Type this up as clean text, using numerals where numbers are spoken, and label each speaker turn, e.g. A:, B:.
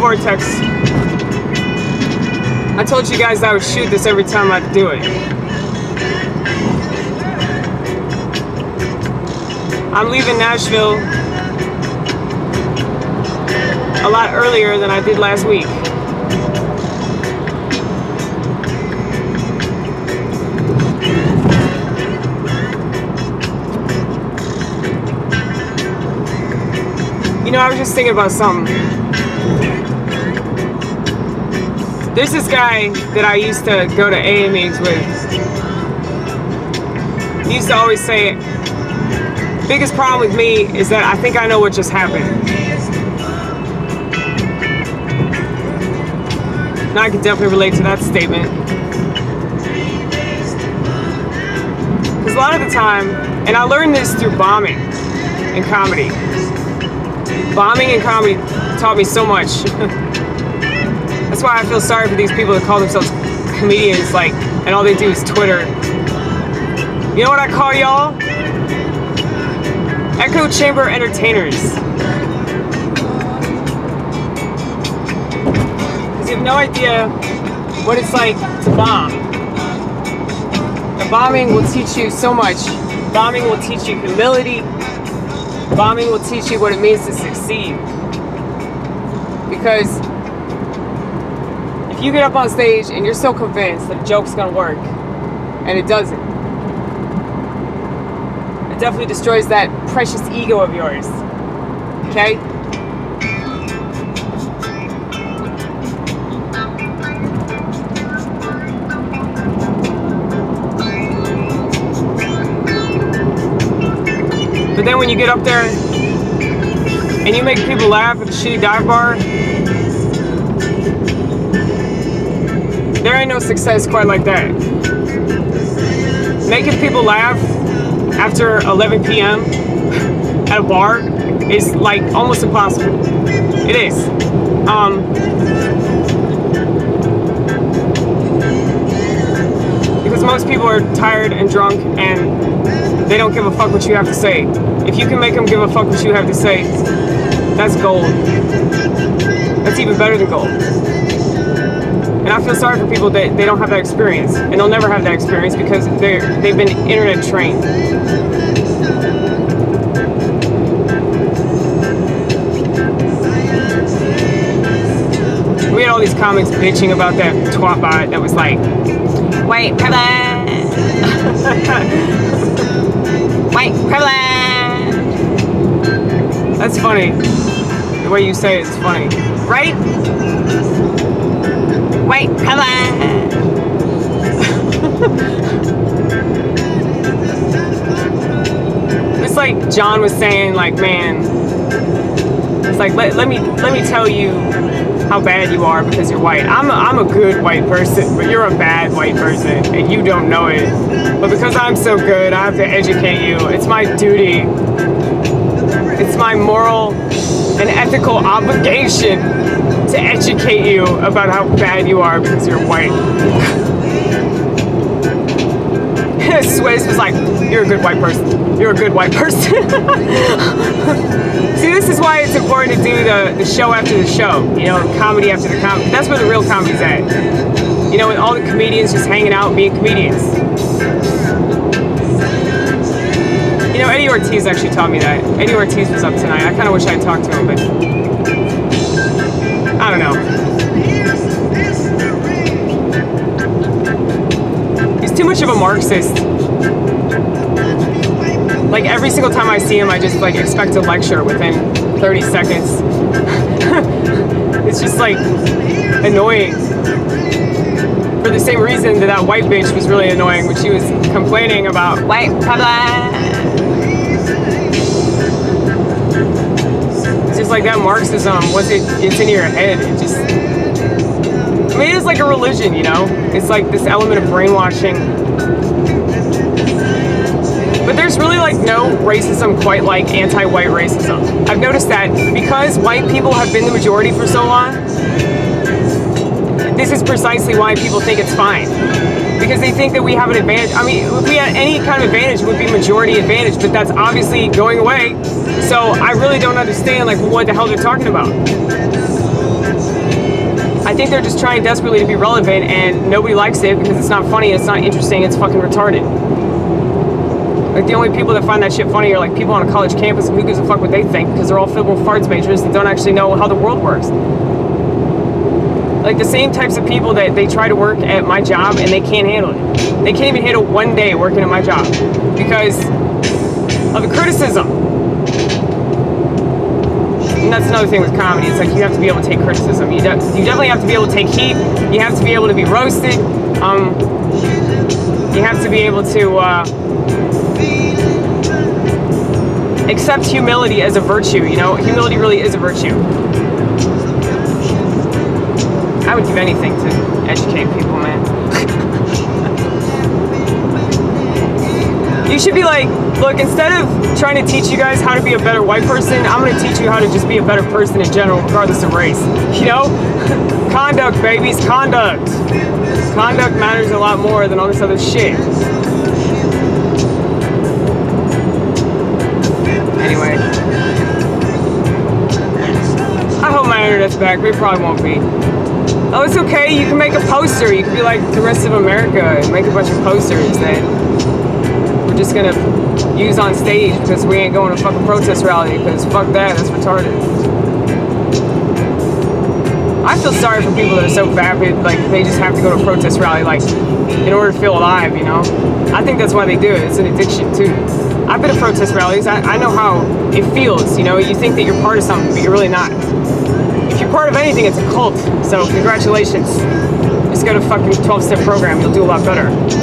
A: vortex. I told you guys I would shoot this every time I do it. I'm leaving Nashville a lot earlier than I did last week. You know, I was just thinking about something. There's this guy that I used to go to AA meetings with. He used to always say, biggest problem with me is that I think I know what just happened. And I can definitely relate to that statement. Because a lot of the time, and I learned this through bombing and comedy. Bombing and comedy taught me so much. That's why I feel sorry for these people that call themselves comedians, like, and all they do is Twitter. You know what I call y'all? Echo chamber entertainers. Because you have no idea what it's like to bomb. And bombing will teach you so much. Bombing will teach you humility. Bombing will teach you what it means to succeed. Because if you get up on stage and you're so convinced that a joke's gonna work, and it doesn't, it definitely destroys that precious ego of yours. Okay? But then when you get up there and you make people laugh at the shitty dive bar, there ain't no success quite like that. Making people laugh after 11 p.m. at a bar is like almost impossible. It is. Because most people are tired and drunk and they don't give a fuck what you have to say. If you can make them give a fuck what you have to say, that's gold. That's even better than gold. And I feel sorry for people that they don't have that experience, and they'll never have that experience because they've been internet trained. We had all these comics bitching about that twat bot that was like, white privilege, white privilege. That's funny. The way you say it's funny, right? White privilege. It's like John was saying, like, man, it's like let me tell you how bad you are because you're white. I'm a good white person, but you're a bad white person and you don't know it. But because I'm so good, I have to educate you. It's my duty. It's my moral and ethical obligation to educate you about how bad you are because you're white. Swizz was like, you're a good white person. You're a good white person. See, this is why it's important to do the show after the show. You know, comedy after the comedy. That's where the real comedy's at. You know, with all the comedians just hanging out and being comedians. You know, Eddie Ortiz actually taught me that. Eddie Ortiz was up tonight. I kind of wish I had talked to him, but I don't know. He's too much of a Marxist. Like every single time I see him, I just like expect a lecture within 30 seconds. It's just like annoying. For the same reason that white bitch was really annoying when she was complaining about white privilege. It's just like that Marxism, once it gets into your head, it just, I mean, it is like a religion, you know? It's like this element of brainwashing. But there's really like no racism quite like anti-white racism. I've noticed that because white people have been the majority for so long, this is precisely why people think it's fine. Because they think that we have an advantage. I mean, if we had any kind of advantage, it would be majority advantage, but that's obviously going away. So I really don't understand like what the hell they're talking about. I think they're just trying desperately to be relevant, and nobody likes it because it's not funny, it's not interesting, it's fucking retarded. Like, the only people that find that shit funny are like people on a college campus, and who gives a fuck what they think, because they're all fiberal farts majors that don't actually know how the world works. Like, the same types of people that they try to work at my job and they can't handle it. They can't even handle one day working at my job because of the criticism. And that's another thing with comedy. It's like, you have to be able to take criticism. You definitely have to be able to take heat. You have to be able to be roasted. You have to be able to accept humility as a virtue. You know, humility really is a virtue. I would give anything to educate people, man. You should be like, look, instead of trying to teach you guys how to be a better white person, I'm going to teach you how to just be a better person in general, regardless of race. You know? Conduct, babies, conduct. Conduct matters a lot more than all this other shit. Anyway. I hope my internet's back, but it probably won't be. Oh, it's okay, you can make a poster. You can be like the rest of America and make a bunch of posters that we're just gonna use on stage because we ain't going to a fucking protest rally, because fuck that, that's retarded. I feel sorry for people that are so vapid, like they just have to go to a protest rally, like, in order to feel alive, you know? I think that's why they do it. It's an addiction too. I've been to protest rallies. I know how it feels, you know? You think that you're part of something, but you're really not. If you're part of anything, it's a cult. So congratulations. Just go to fucking 12-step program. You'll do a lot better.